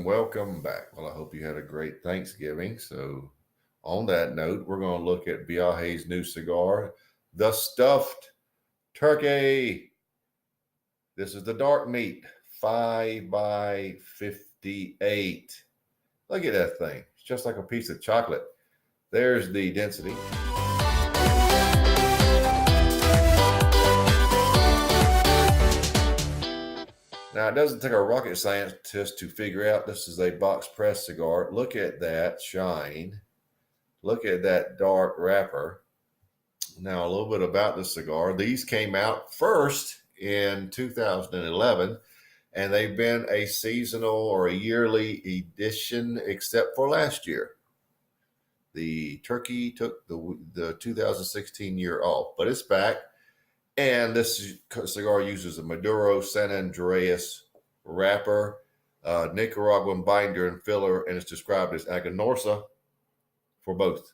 welcome back. Well, I hope you had a great Thanksgiving. So, on that note, we're going to look at Viaje's new cigar, the stuffed turkey. This is the dark meat, 5 by 58. Look at that thing. It's just like a piece of chocolate. There's the density. Now, it doesn't take a rocket scientist to figure out this is a box press cigar. Look at that shine. Look at that dark wrapper. Now, a little bit about the cigar. These came out first in 2011, and they've been a seasonal or a yearly edition except for last year. The turkey took the 2016 year off, but it's back. And this cigar uses a Maduro San Andreas wrapper, Nicaraguan binder and filler, and it's described as Aganorsa for both.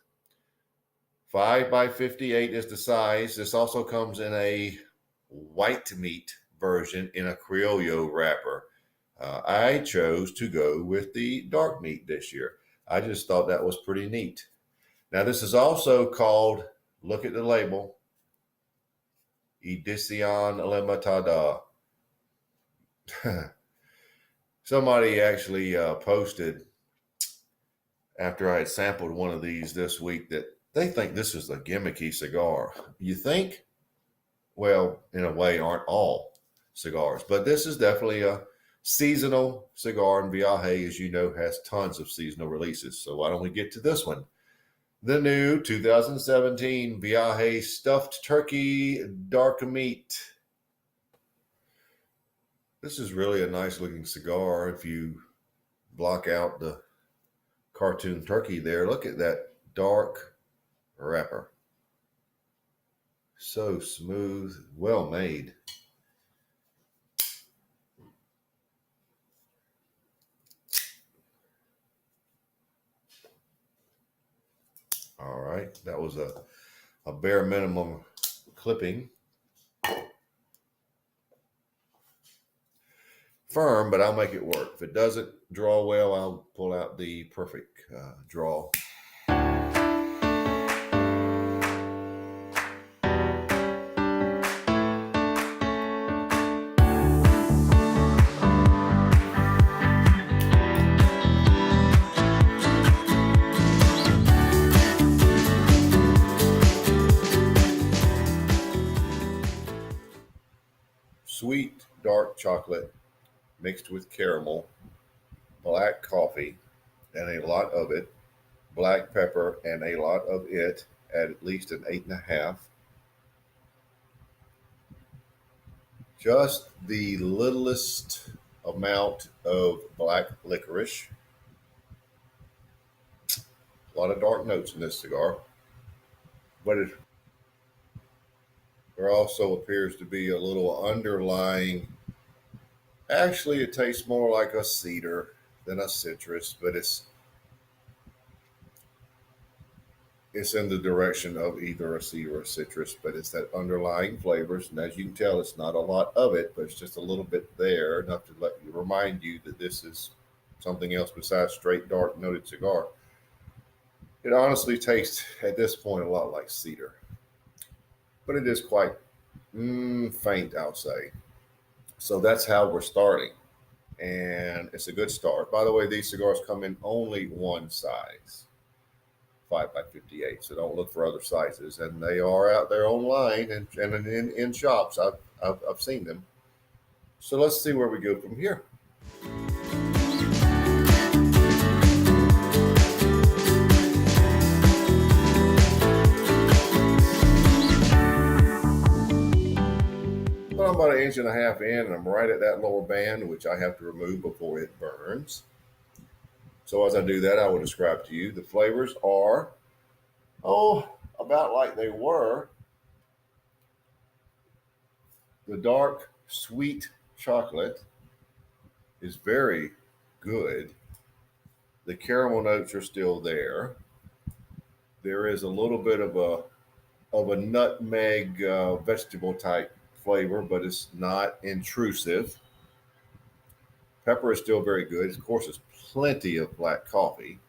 5 by 58 is the size. This also comes in a white meat version in a Criollo wrapper. I chose to go with the dark meat this year. I just thought that was pretty neat. Now, this is also called, look at the label, Edición Limitada. Somebody actually posted after I had sampled one of these this week that they think this is a gimmicky cigar. You think? Well, in a way, aren't all cigars. But this is definitely a seasonal cigar, and Viaje, as you know, has tons of seasonal releases. So why don't we get to this one? The new 2017 Viaje Stuffed Turkey Dark Meat. This is really a nice looking cigar. If you block out the cartoon turkey there, look at that dark wrapper. So smooth, well made. All right, that was a bare minimum clipping. Firm, but I'll make it work. If it doesn't draw well, I'll pull out the perfect draw. Sweet dark chocolate mixed with caramel, black coffee, and a lot of it, black pepper, and a lot of it at least an 8.5. Just the littlest amount of black licorice. A lot of dark notes in this cigar, but there also appears to be a little underlying. Actually, it tastes more like a cedar than a citrus, but it's in the direction of either a cedar or a citrus, but it's that underlying flavors. And as you can tell, it's not a lot of it, but it's just a little bit there, enough to remind you that this is something else besides straight dark noted cigar. It honestly tastes at this point a lot like cedar, but it is quite faint, I'll say. So that's how we're starting. And it's a good start. By the way, these cigars come in only one size, 5 by 58. So don't look for other sizes. And they are out there online and in shops. I've seen them. So let's see where we go from here. Well, I'm about 1.5 inches in, and I'm right at that lower band, which I have to remove before it burns. So as I do that, I will describe to you the flavors are, about like they were. The dark, sweet chocolate is very good. The caramel notes are still there. There is a little bit of a nutmeg vegetable type flavor, but it's not intrusive. Pepper is still very good. Of course, there's plenty of black coffee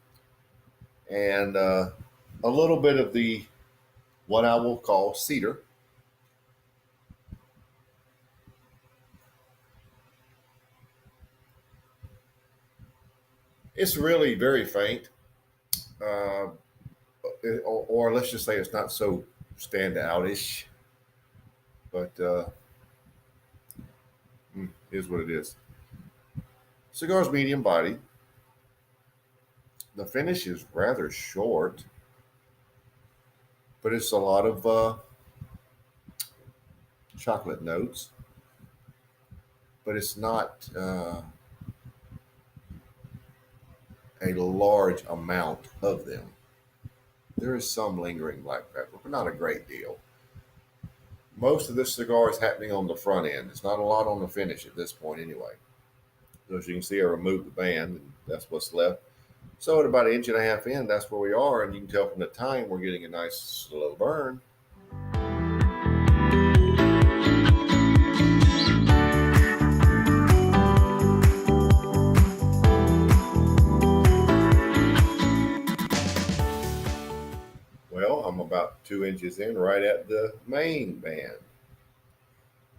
and a little bit of the what I will call cedar. It's really very faint, uh, or let's just say it's not so standoutish, but is what it is. Cigar's medium body. The finish is rather short, but it's a lot of chocolate notes, but it's not a large amount of them. There is some lingering black pepper, but not a great deal. Most of this cigar is happening on the front end. It's not a lot on the finish at this point, anyway. So as you can see, I removed the band, and that's what's left. So at about an inch and a half in, that's where we are, and you can tell from the time we're getting a nice slow burn. Well, I'm about 2 inches in, right at the main band,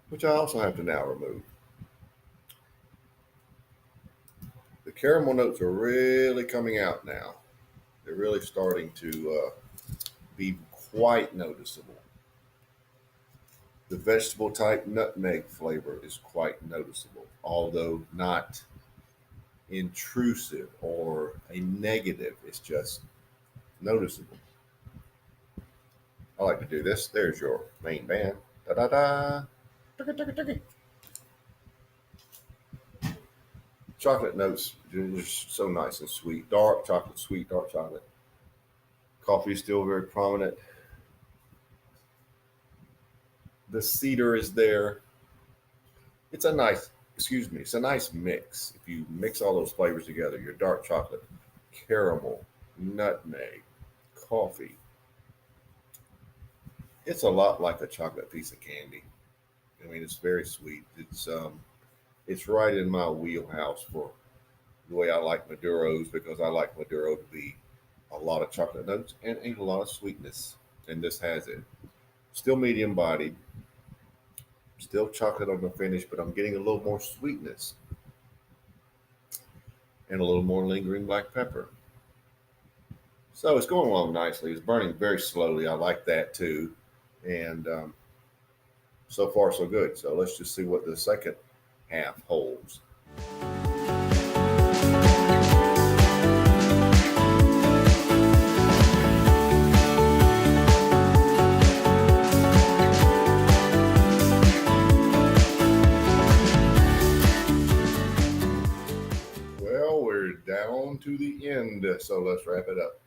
which I also have to now remove. The caramel notes are really coming out now. They're really starting to be quite noticeable. The vegetable type nutmeg flavor is quite noticeable, although not intrusive or a negative. It's just noticeable. I like to do this. There's your main band. Da da da. Chocolate notes are just so nice and sweet. Dark chocolate, sweet dark chocolate. Coffee is still very prominent. The cedar is there. It's a nice, excuse me, it's a nice mix. If you mix all those flavors together, your dark chocolate, caramel, nutmeg, coffee. It's a lot like a chocolate piece of candy. I mean, it's very sweet. It's right in my wheelhouse for the way I like Maduros because I like Maduro to be a lot of chocolate notes and a lot of sweetness. And this has it. Still medium bodied, still chocolate on the finish, but I'm getting a little more sweetness and a little more lingering black pepper. So it's going along nicely. It's burning very slowly. I like that too. And so far, so good. So let's just see what the second half holds. Well, we're down to the end. So let's wrap it up.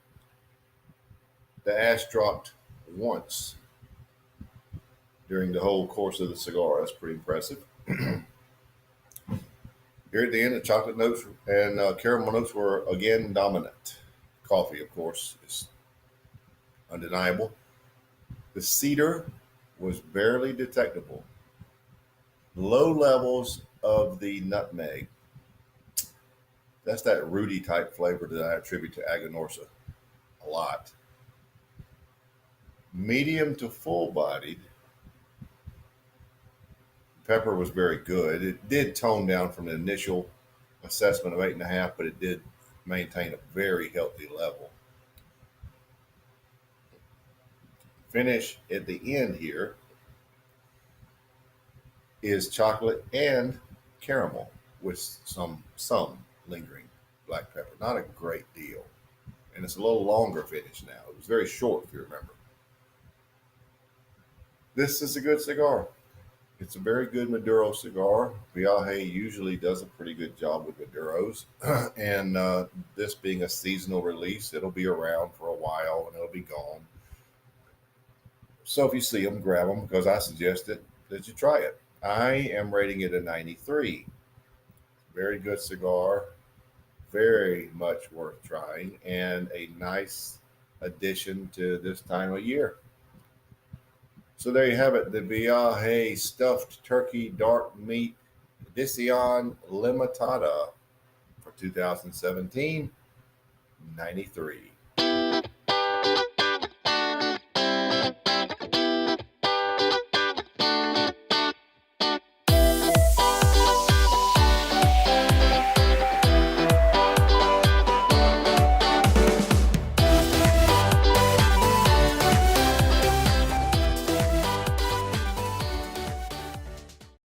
The ash dropped once during the whole course of the cigar. That's pretty impressive. Here at the end, the chocolate notes and caramel notes were again dominant. Coffee, of course, is undeniable. The cedar was barely detectable. Low levels of the nutmeg. That's that rooty type flavor that I attribute to Aganorsa a lot. Medium to full bodied. Pepper was very good. It did tone down from the initial assessment of 8.5, but it did maintain a very healthy level. Finish at the end here is chocolate and caramel with some lingering black pepper. Not a great deal. And it's a little longer finish now. It was very short, if you remember. This is a good cigar. It's a very good Maduro cigar. Viaje usually does a pretty good job with Maduros. And this being a seasonal release, it'll be around for a while and it'll be gone. So if you see them, grab them because I suggested that you try it. I am rating it a 93. Very good cigar. Very much worth trying and a nice addition to this time of year. So there you have it, the Viaje stuffed turkey dark meat Edición Limitada for 2017, 93.